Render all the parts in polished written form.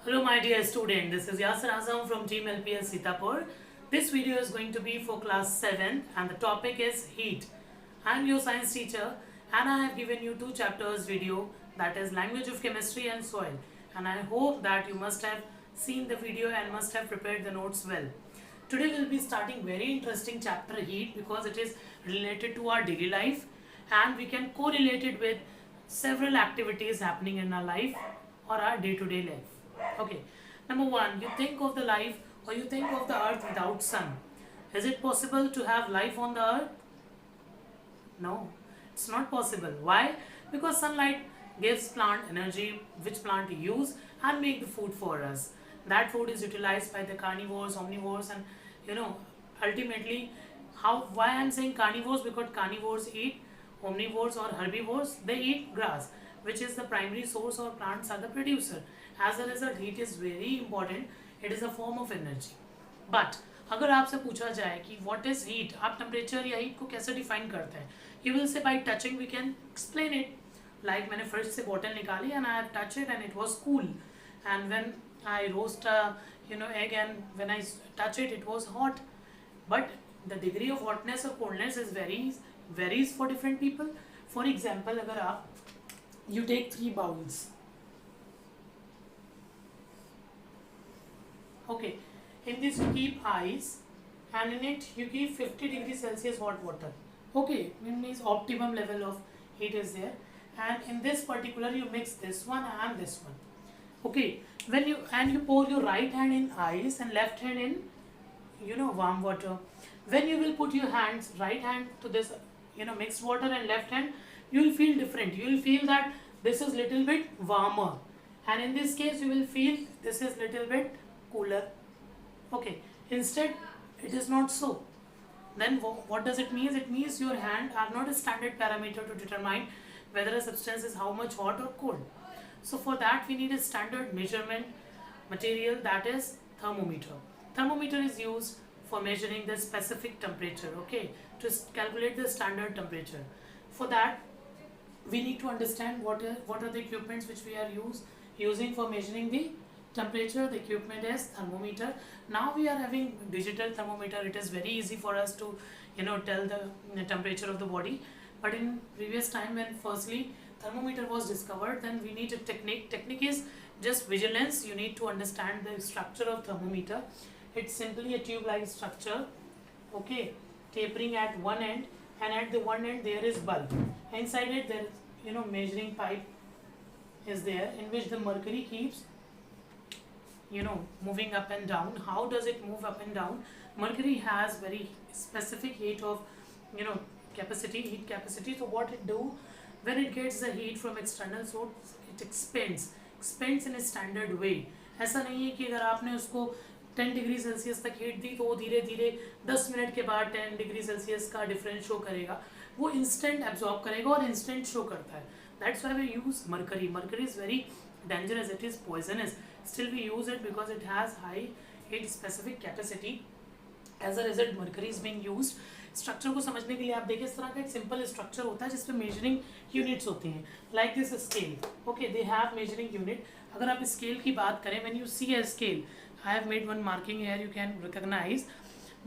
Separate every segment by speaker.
Speaker 1: Hello my dear student, this is Yasir Azam from Team LPS Sitapur. This video is going to be for class 7 and the topic is heat. I am your science teacher and I have given you two chapters video, that is language of chemistry and soil, and I hope that you must have seen the video and must have prepared the notes well. Today we will be starting very interesting chapter heat because it is related to our daily life and we can correlate it with several activities happening in our life or our day-to-day life. Okay, number one, you think of the life or you think of the earth without sun. Is it possible to have life on the earth? No, it's not possible. Why? Because sunlight gives plant energy which plant use and make the food for us. That food is utilized by the carnivores, omnivores, and ultimately why I'm saying carnivores, because carnivores eat, omnivores or herbivores they eat grass, which is the primary source, or plants are the producer. As a result, heat is very important. It is a form of energy. But अगर आपसे पूछा जाए कि what is heat, आप temperature या heat को कैसे define करते हैं, you will say by touching we can explain it. Like मैंने fridge से bottle निकाली and I have touched it and it was cool, and when I roast a egg and when I touch it, it was hot. But the degree of hotness or coldness is varies for different people. For example, अगर आप you take 3 bowls. Okay, in this you keep ice and in it you keep 50 degrees Celsius hot water. Okay, it means optimum level of heat is there, and in this particular you mix this one and this one. Okay, when you pour your right hand in ice and left hand in warm water. When you will put your hands, right hand to this mixed water and left hand, you will feel different. You will feel that this is little bit warmer, and in this case you will feel this is little bit cooler. Okay, instead it is not so. Then what does it mean? It means your hand are not a standard parameter to determine whether a substance is how much hot or cold. So for that we need a standard measurement material, that is thermometer. Thermometer is used for measuring the specific temperature, okay, to calculate the standard temperature. For that we need to understand what are the equipments which we are using for measuring the temperature. The equipment is thermometer. Now we are having digital thermometer. It is very easy for us to tell the temperature of the body, but in previous time when firstly thermometer was discovered, then we need a technique is just vigilance. You need to understand the structure of thermometer. It's simply a tube like structure, okay, tapering at one end, and at the one end there is bulb. Inside it there is measuring pipe is there, in which the mercury keeps moving up and down. How does it move up and down? Mercury has very specific heat of heat capacity. So what it do, when it gets the heat from external source, it expands in a standard way. ऐसा नहीं है कि अगर आपने उसको 10 degree Celsius तक heat दी तो वो धीरे धीरे 10 मिनट के बाद 10 डिग्री सेल्सियस का डिफरेंस शो करेगा. वो इंस्टेंट एब्जॉर्ब करेगा और इंस्टेंट शो करता है. That's why we use mercury. Mercury is very dangerous, it is poisonous. Still we use it because it has high heat specific capacity. As a result mercury is being used. Structure को समझने के लिए आप देखिए, इस तरह का एक सिंपल स्ट्रक्चर होता है जिसपे मेजरिंग यूनिट्स होती हैं, like this scale. Okay, they have measuring unit. अगर आप स्केल की बात करें, when you see a scale, I have made one marking here, you can recognise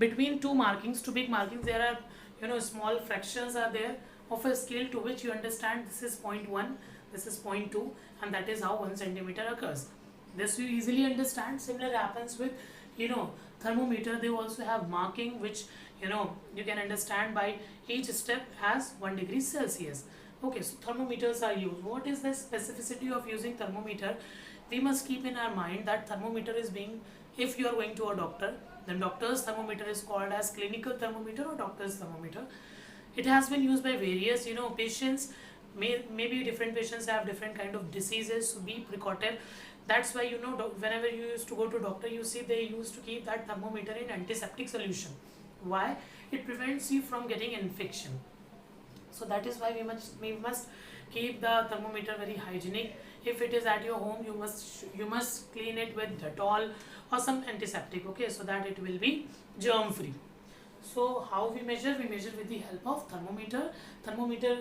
Speaker 1: between two markings, two big markings, there are small fractions are there of a scale to which you understand this is 0.1, this is 0.2, and that is how 1 centimeter occurs. This you easily understand. Similar happens with thermometer. They also have marking which you can understand by each step as 1 degree Celsius. Okay, so thermometers are used. What is the specificity of using thermometer? We must keep in our mind that thermometer is being, if you are going to a doctor, then doctor's thermometer is called as clinical thermometer or doctor's thermometer. It has been used by various patients. Maybe different patients have different kind of diseases, so be precautive. That's why whenever you used to go to doctor, you see they used to keep that thermometer in antiseptic solution. Why? It prevents you from getting infection. So that is why we must keep the thermometer very hygienic. If it is at your home, you must clean it with Dettol or some antiseptic, okay, so that it will be germ free. So how we measure? We measure with the help of thermometer. Thermometer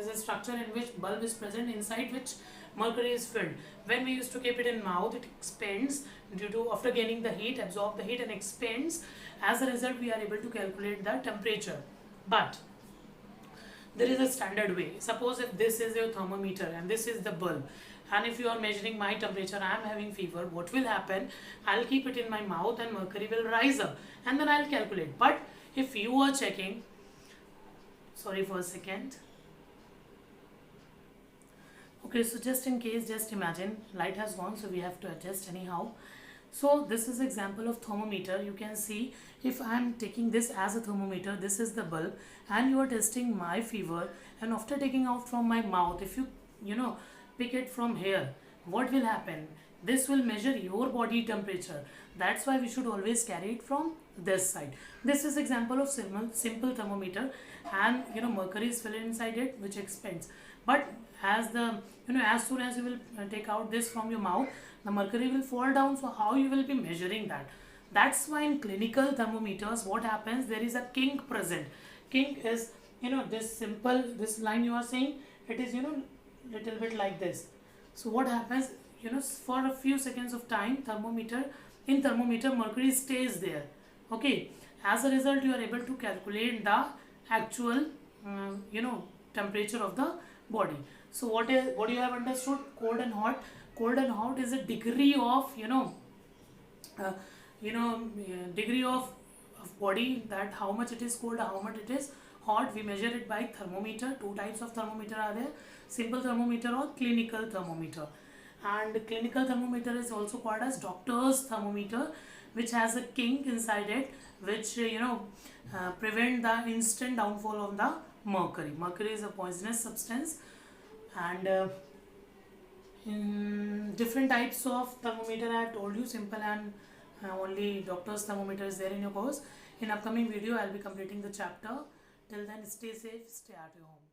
Speaker 1: is a structure in which bulb is present, inside which mercury is filled. When we used to keep it in mouth, it expands due to after gaining the heat, absorb the heat and expands. As a result, we are able to calculate the temperature. But there is a standard way. Suppose if this is your thermometer and this is the bulb, and if you are measuring my temperature, I am having fever, what will happen? I'll keep it in my mouth and mercury will rise up and then I'll calculate. But if you are checking, sorry for a second. Okay, so just in case, just imagine light has gone, so we have to adjust anyhow. So this is example of thermometer. You can see if I am taking this as a thermometer, this is the bulb, and you are testing my fever, and after taking out from my mouth, if you know pick it from here, what will happen? This will measure your body temperature. That's why we should always carry it from this side. This is example of simple thermometer, and mercury is filled inside it, which expands. But as the as soon as you will take out this from your mouth, the mercury will fall down. So how you will be measuring that? That's why in clinical thermometers, what happens, there is a kink present. Kink is this line you are seeing, it is little bit like this. So what happens, for a few seconds of time, thermometer mercury stays there. Okay, as a result, you are able to calculate the actual temperature of the body. So what you have understood? Cold and hot. Cold and hot is a degree of degree of body, that how much it is cold, how much it is hot. We measure it by thermometer. Two types of thermometer are there: simple thermometer or clinical thermometer. And clinical thermometer is also called as doctor's thermometer, which has a kink inside it, which prevent the instant downfall of the mercury. Mercury is a poisonous substance, and different types of thermometer I have told you, simple and only doctor's thermometer is there in your course. In upcoming video, I'll be completing the chapter. Till then, stay safe, stay at your home.